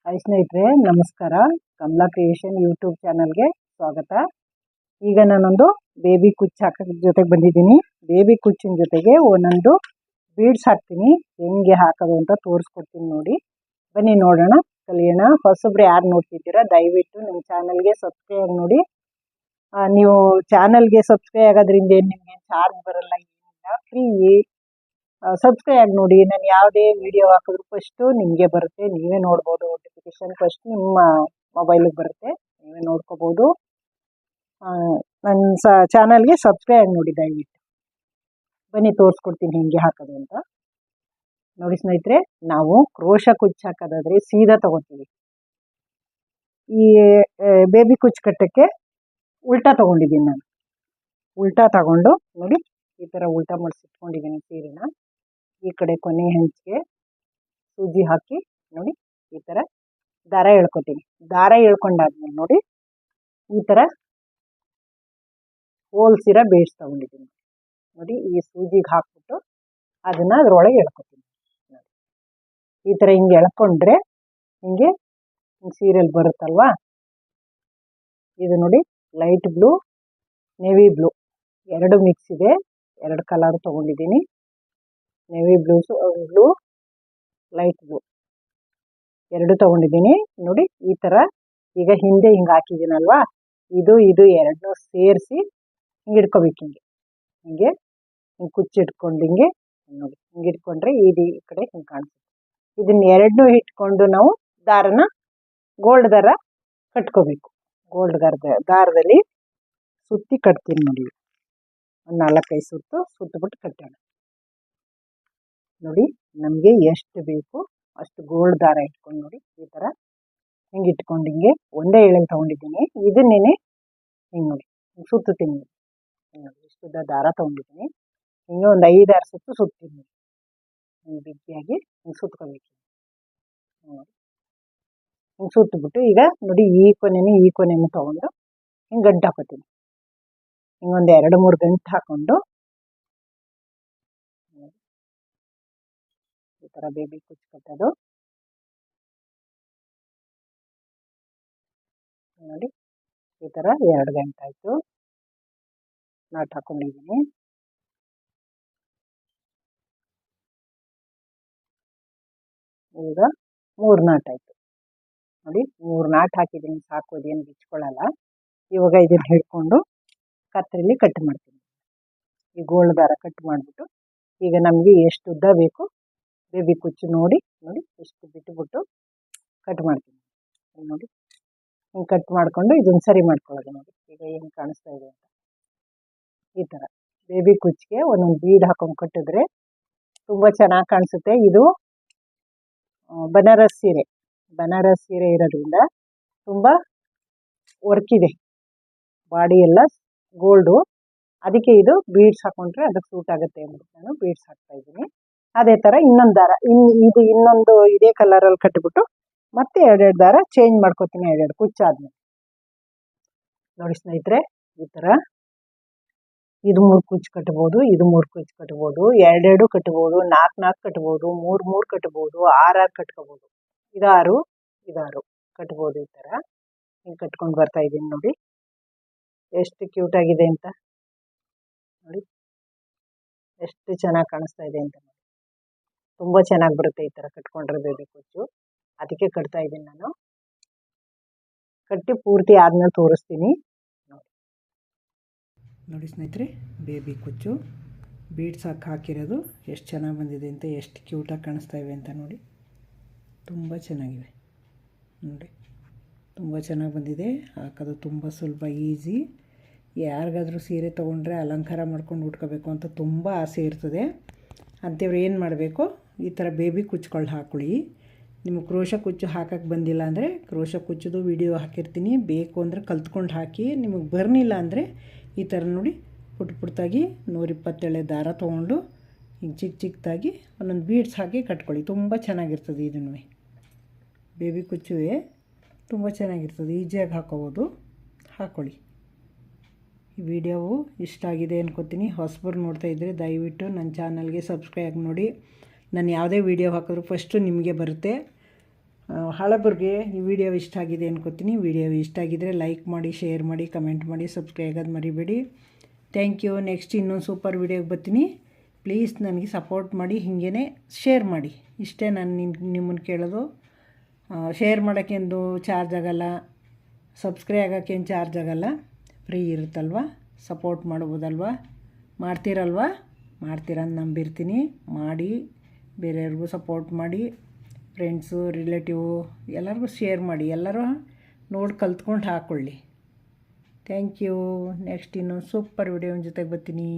Hi ಸ್ನೇಹಿತರೆ, ನಮಸ್ಕಾರ. Kamala creation YouTube ಚಾನಲ್ಗೆ ಸ್ವಾಗತ. ಈಗ ನಾನೊಂದು ಬೇಬಿ ಕುಚ್ಚು ಹಾಕೋದ್ರ ಜೊತೆಗೆ ಬಂದಿದ್ದೀನಿ. ಬೇಬಿ ಕುಚ್ಚಿನ ಜೊತೆಗೆ ಒಂದೊಂದು ಬೀಡ್ಸ್ ಹಾಕ್ತೀನಿ. ಹೆಂಗೆ ಹಾಕೋದು ಅಂತ ತೋರಿಸ್ಕೊಡ್ತೀನಿ ನೋಡಿ. ಬನ್ನಿ ನೋಡೋಣ, ಕಲಿಯೋಣ. ಹೊಸಬ್ರು ಯಾರು ನೋಡ್ತಿದ್ದೀರಾ ದಯವಿಟ್ಟು ನಮ್ಮ ಚಾನಲ್ಗೆ ಸಬ್ಸ್ಕ್ರೈಬ್ ನೋಡಿ. ನೀವು ಚಾನಲ್ಗೆ ಸಬ್ಸ್ಕ್ರೈಬ್ ಆಗೋದ್ರಿಂದ ಏನು ನಿಮಗೆ ಚಾರ್ಜ್ ಬರಲ್ಲ, ಏನಿಲ್ಲ, ಫ್ರೀ. ಸಬ್ಸ್ಕ್ರೈಬ್ ಆಗಿ ನೋಡಿ. ನಾನು ಯಾವುದೇ ವಿಡಿಯೋ ಹಾಕಿದ್ರು ಫಸ್ಟು ನಿಮಗೆ ಬರುತ್ತೆ, ನೀವೇ ನೋಡ್ಬೋದು. ನೋಟಿಫಿಕೇಶನ್ ಫಸ್ಟ್ ನಿಮ್ಮ ಮೊಬೈಲಿಗೆ ಬರುತ್ತೆ, ನೀವೇ ನೋಡ್ಕೋಬೋದು. ನನ್ನ ಚಾನಲ್ಗೆ ಸಬ್ಸ್ಕ್ರೈಬ್ ಆಗಿ ನೋಡಿ ದಯವಿಟ್ಟು. ಬನ್ನಿ ತೋರಿಸ್ಕೊಡ್ತೀನಿ ಹೆಂಗೆ ಹಾಕೋದು ಅಂತ. ನೋಡಿ ಸ್ನೇಹಿತರೆ, ನಾವು ಕ್ರೋಶ ಕುಚ್ಚು ಹಾಕೋದಾದ್ರೆ ಸೀದಾ ತಗೋತೀವಿ. ಈ ಬೇಬಿ ಕುಚ್ಚು ಕಟ್ಟಕ್ಕೆ ಉಲ್ಟಾ ತಗೊಂಡಿದ್ದೀನಿ ನಾನು. ಉಲ್ಟಾ ತಗೊಂಡು ನೋಡಿ, ಈ ಥರ ಉಲ್ಟಾ ಮಾಡಿಸಿಟ್ಕೊಂಡಿದ್ದೀನಿ ಸೀರೆನ. ಈ ಕಡೆ ಕೊನೆ ಹೆಂಚಿಗೆ ಸೂಜಿ ಹಾಕಿ ನೋಡಿ, ಈ ಥರ ದಾರ ಎಳ್ಕೊತೀನಿ. ದಾರ ಎಳ್ಕೊಂಡಾದ್ಮೇಲೆ ನೋಡಿ, ಈ ಥರ ಹೋಲ್ಸಿರ ಬೇಸ್ ತಗೊಂಡಿದ್ದೀನಿ ನೋಡಿ. ಈ ಸೂಜಿಗೆ ಹಾಕ್ಬಿಟ್ಟು ಅದನ್ನು ಅದರೊಳಗೆ ಎಳ್ಕೊತೀನಿ ನೋಡಿ. ಈ ಥರ ಹಿಂಗೆ ಎಳ್ಕೊಂಡ್ರೆ ಹಿಂಗೆ ಸೀರೆಯಲ್ಲಿ ಬರುತ್ತಲ್ವಾ. ಇದು ನೋಡಿ, ಲೈಟ್ ಬ್ಲೂ, ನೇವಿ ಬ್ಲೂ ಎರಡು ಮಿಕ್ಸ್ ಇದೆ. ಎರಡು ಕಲರ್ ತೊಗೊಂಡಿದ್ದೀನಿ. ನೇವಿ ಬ್ಲೂ, ಲೈಟ್ ಬ್ಲೂ ಎರಡು ತೊಗೊಂಡಿದ್ದೀನಿ ನೋಡಿ. ಈ ಥರ ಈಗ ಹಿಂದೆ ಹಿಂಗೆ ಹಾಕಿದ್ದೀನಲ್ವಾ, ಇದು ಎರಡನ್ನೂ ಸೇರಿಸಿ ಹಿಂಗೆ ಇಟ್ಕೋಬೇಕು. ಹಿಂಗೆ ಕುಚ್ಚಿಟ್ಕೊಂಡು ಹಿಂಗೆ ನೋಡಿ, ಹಿಂಗೆ ಇಟ್ಕೊಂಡ್ರೆ ಈ ಕಡೆ ಹಿಂಗೆ ಕಾಣಿಸುತ್ತೆ. ಇದನ್ನ ಎರಡನ್ನೂ ಇಟ್ಕೊಂಡು ನಾವು ದಾರನ ಗೋಲ್ಡ್ ದಾರ ಕಟ್ಕೋಬೇಕು. ಗೋಲ್ಡ್ ದಾರದಲ್ಲಿ ಸುತ್ತಿ ಕಟ್ತೀನಿ ನೋಡಿ. ಒಂದು 4-5 ಸುತ್ತಬಿಟ್ಟು ಕಟ್ಟೋಣ ನೋಡಿ. ನಮಗೆ ಎಷ್ಟು ಬೇಕು ಅಷ್ಟು ಗೋಲ್ಡ್ ದಾರ ಇಟ್ಕೊಂಡು ನೋಡಿ, ಈ ಥರ ಹಿಂಗೆ ಇಟ್ಕೊಂಡು ಹಿಂಗೆ ಒಂದೇ ಎಳೆಗೆ ತೊಗೊಂಡಿದ್ದೀನಿ. ಇದನ್ನೇ ಹಿಂಗೆ ನೋಡಿ ಸುತ್ತೀನಿ ನೋಡಿ. ಇಷ್ಟುದ್ದ ದಾರ ತೊಗೊಂಡಿದ್ದೀನಿ. ಹಿಂಗೆ ಒಂದು 5-6 ಸುತ್ತು ಸುತ್ತೀನಿ. ಹಿಂಗೆ ಬಿಗಿಯಾಗಿ ಹಿಂಗೆ ಸುತ್ಕೋಬೇಕು ನೋಡಿ. ಹಿಂಗೆ ಸುತ್ತಬಿಟ್ಟು ಈಗ ನೋಡಿ, ಈ ಕೊನೆನೂ ತೊಗೊಂಡು ಹಿಂಗೆ ಗಂಟು ಹಾಕೋತೀನಿ. ಹಿಂಗೊಂದು 2-3 ಗಂಟು ಹಾಕ್ಕೊಂಡು ಈ ಥರ ಬೇಬಿ ಕುಚ್ಚು ಕಟ್ಟೋದು ನೋಡಿ. ಈ ಥರ 2 ಗಂಟೆ ಆಯಿತು, ನಾಟ್ ಹಾಕ್ಕೊಂಡಿದ್ದೀನಿ. ಈಗ 3 ನಾಟ್ ಆಯಿತು ನೋಡಿ. 3 ನಾಟ್ ಹಾಕಿದ್ದೀನಿ, ಸಾಕು. ಅದೇನು ಬಿಚ್ಕೊಳ್ಳಲ್ಲ. ಇವಾಗ ಇದನ್ನು ಹಿಡ್ಕೊಂಡು ಕತ್ತರಿಲಿ ಕಟ್ ಮಾಡ್ತೀನಿ. ಈ ಗೋಲ್ಡ್ ದಾರ ಕಟ್ ಮಾಡಿಬಿಟ್ಟು ಈಗ ನಮಗೆ ಎಷ್ಟು ಉದ್ದ ಬೇಕು ಬೇಬಿ ಕುಚ್ಚು ನೋಡಿ ಎಷ್ಟು ಬಿಟ್ಟುಬಿಟ್ಟು ಕಟ್ ಮಾಡ್ತೀನಿ ನೋಡಿ. ಹಿಂಗೆ ಕಟ್ ಮಾಡಿಕೊಂಡು ಇದನ್ನು ಸರಿ ಮಾಡ್ಕೊಳ್ಳೋದು ನೋಡಿ. ಈಗ ಏನು ಕಾಣಿಸ್ತಾ ಇದೆ ಅಂತ. ಈ ಥರ ಬೇಬಿ ಕುಚ್ಚಿಗೆ ಒಂದೊಂದು ಬೀಡ್ ಹಾಕೊಂಡು ಕಟ್ಟಿದ್ರೆ ತುಂಬ ಚೆನ್ನಾಗಿ ಕಾಣಿಸುತ್ತೆ. ಇದು ಬನಾರಸ್ ಸೀರೆ ಇರೋದ್ರಿಂದ ತುಂಬ ವರ್ಕ್ ಇದೆ. ಬಾಡಿ ಎಲ್ಲ ಗೋಲ್ಡು, ಅದಕ್ಕೆ ಇದು ಬೀಡ್ಸ್ ಹಾಕೊಂಡ್ರೆ ಅದಕ್ಕೆ ಸೂಟ್ ಆಗುತ್ತೆ ಅಂದ್ಬಿಟ್ಟು ನಾನು ಬೀಡ್ಸ್ ಹಾಕ್ತಾ ಇದ್ದೀನಿ. ಅದೇ ಥರ ಇನ್ನೊಂದು ದಾರ ಇನ್ನೊಂದು ಇದೇ ಕಲರಲ್ಲಿ ಕಟ್ಟಿಬಿಟ್ಟು ಮತ್ತೆ 2 ದಾರ ಚೇಂಜ್ ಮಾಡ್ಕೊತೀನಿ. 2 ಕುಚ್ಚಾದ್ಮೇಲೆ ನೋಡಿ ಸ್ನೇಹಿತರೆ, ಈ ಥರ ಇದು 3 ಕುಚ್ಚು ಕಟ್ಬೋದು, ಇದು 3 ಕುಚ್ಚು ಕಟ್ಬೋದು, 2 ಕಟ್ಬೋದು, 4 ಕಟ್ಬೋದು, 3 ಕಟ್ಬೋದು, 6 ಕಟ್ಕೋಬೋದು. ಇದು 6 ಕಟ್ಬೋದು. ಈ ಥರ ಹಿಂಗೆ ಕಟ್ಕೊಂಡು ಬರ್ತಾ ಇದ್ದೀನಿ ನೋಡಿ. ಎಷ್ಟು ಕ್ಯೂಟ್ ಆಗಿದೆ ಅಂತ ನೋಡಿ, ಎಷ್ಟು ಚೆನ್ನಾಗಿ ಕಾಣಿಸ್ತಾ ಇದೆ ಅಂತ ನೋಡಿ. ತುಂಬ ಚೆನ್ನಾಗಿ ಬರುತ್ತೆ ಈ ಥರ ಕಟ್ಕೊಂಡ್ರೆ ಬೇಬಿ ಕುಚ್ಚು. ಅದಕ್ಕೆ ಕಟ್ತಾ ಇದ್ದೀನಿ ನಾನು. ಕಟ್ಟಿ ಪೂರ್ತಿ ಆದ್ಮೇಲೆ ತೋರಿಸ್ತೀನಿ ನೋಡಿ ಸ್ನೇಹಿತರೆ. ಬೇಬಿ ಕುಚ್ಚು ಬೀಡ್ಸ್ ಹಾಕಿರೋದು ಎಷ್ಟು ಚೆನ್ನಾಗಿ ಬಂದಿದೆ ಅಂತ, ಎಷ್ಟು ಕ್ಯೂಟಾಗಿ ಕಾಣಿಸ್ತಾ ಇವೆ ಅಂತ ನೋಡಿ. ತುಂಬ ಚೆನ್ನಾಗಿವೆ ನೋಡಿ, ತುಂಬ ಚೆನ್ನಾಗಿ ಬಂದಿದೆ. ಹಾಕೋದು ತುಂಬ ಸುಲಭ, ಈಸಿ. ಯಾರಿಗಾದ್ರೂ ಸೀರೆ ತೊಗೊಂಡ್ರೆ ಅಲಂಕಾರ ಮಾಡ್ಕೊಂಡು ಉಟ್ಕೋಬೇಕು ಅಂತ ತುಂಬ ಆಸೆ ಇರ್ತದೆ. ಅಂಥವ್ರು ಏನು ಮಾಡಬೇಕು, ಈ ಥರ ಬೇಬಿ ಕುಚ್ಚುಗಳು ಹಾಕ್ಕೊಳ್ಳಿ. ನಿಮಗೆ ಕ್ರೋಶ ಕುಚ್ಚು ಹಾಕೋಕ್ಕೆ ಬಂದಿಲ್ಲ ಅಂದರೆ ಕ್ರೋಶ ಕುಚ್ಚುದು ವಿಡಿಯೋ ಹಾಕಿರ್ತೀನಿ, ಬೇಕು ಅಂದರೆ ಕಲ್ತ್ಕೊಂಡು ಹಾಕಿ. ನಿಮಗೆ ಬರಲಿಲ್ಲ ಅಂದರೆ ಈ ಥರ ನೋಡಿ, ಪುಟ್ಟಾಗಿ 127 ದಾರ ತೊಗೊಂಡು ಹಿಂಗೆ ಚಿಕ್ಕದಾಗಿ ಒಂದೊಂದು ಬೀಡ್ಸ್ ಹಾಕಿ ಕಟ್ಕೊಳ್ಳಿ. ತುಂಬ ಚೆನ್ನಾಗಿರ್ತದೆ. ಇದನ್ನು ಬೇಬಿ ಕುಚ್ಚುವೇ ತುಂಬ ಚೆನ್ನಾಗಿರ್ತದೆ, ಈಸಿಯಾಗಿ ಹಾಕೋಬೋದು. ಹಾಕ್ಕೊಳ್ಳಿ. ಈ ವಿಡಿಯೋವು ಇಷ್ಟ ಆಗಿದೆ ಅನ್ಕೋತೀನಿ. ಹೊಸಬರು ನೋಡ್ತಾ ಇದ್ದರೆ ದಯವಿಟ್ಟು ನನ್ನ ಚಾನಲ್ಗೆ ಸಬ್ಸ್ಕ್ರೈಬ್ ಆಗಿ ನೋಡಿ. ನಾನು ಯಾವುದೇ ವಿಡಿಯೋ ಹಾಕಿದ್ರು ಫಸ್ಟು ನಿಮಗೆ ಬರುತ್ತೆ. ಹಳಬರಿಗೆ ಈ ವಿಡಿಯೋ ಇಷ್ಟ ಆಗಿದೆ ಅನ್ಕೋತೀನಿ. ವಿಡಿಯೋ ಇಷ್ಟ ಆಗಿದ್ದರೆ ಲೈಕ್ ಮಾಡಿ, ಶೇರ್ ಮಾಡಿ, ಕಮೆಂಟ್ ಮಾಡಿ, ಸಬ್ಸ್ಕ್ರೈಬ್ ಆಗೋದು ಮರಿಬೇಡಿ. Thank you. ನೆಕ್ಸ್ಟ್ ಇನ್ನೊಂದು ಸೂಪರ್ ವಿಡಿಯೋಗೆ ಬರ್ತೀನಿ. ಪ್ಲೀಸ್ ನನಗೆ ಸಪೋರ್ಟ್ ಮಾಡಿ, ಹೀಗೇ ಶೇರ್ ಮಾಡಿ. ಇಷ್ಟೇ ನಾನು ನಿಮ್ಮನ್ನು ಕೇಳೋದು. ಶೇರ್ ಮಾಡೋಕ್ಕೇನು ಚಾರ್ಜ್ ಆಗೋಲ್ಲ, ಸಬ್ಸ್ಕ್ರೈಬ್ ಆಗೋಕ್ಕೇನು ಚಾರ್ಜ್ ಆಗೋಲ್ಲ, ಫ್ರೀ ಇರುತ್ತಲ್ವ, ಸಪೋರ್ಟ್ ಮಾಡ್ಬೋದಲ್ವ. ಮಾಡ್ತೀರಲ್ವ? ಮಾಡ್ತೀರಂತ ನಂಬಿರ್ತೀನಿ. ಮಾಡಿ, ಬೇರೆಯವ್ರಿಗೂ ಸಪೋರ್ಟ್ ಮಾಡಿ, ಫ್ರೆಂಡ್ಸು, ರಿಲೇಟಿವು ಎಲ್ಲರಿಗೂ ಶೇರ್ ಮಾಡಿ. ಎಲ್ಲರೂ ನೋಡಿ ಕಲ್ತ್ಕೊಂಡು ಹಾಕ್ಕೊಳ್ಳಿ. Thank you. ನೆಕ್ಸ್ಟ್ ಇನ್ನೊಂದು ಸೂಪರ್ ವಿಡಿಯೋನ ಜೊತೆಗೆ ಬರ್ತೀನಿ.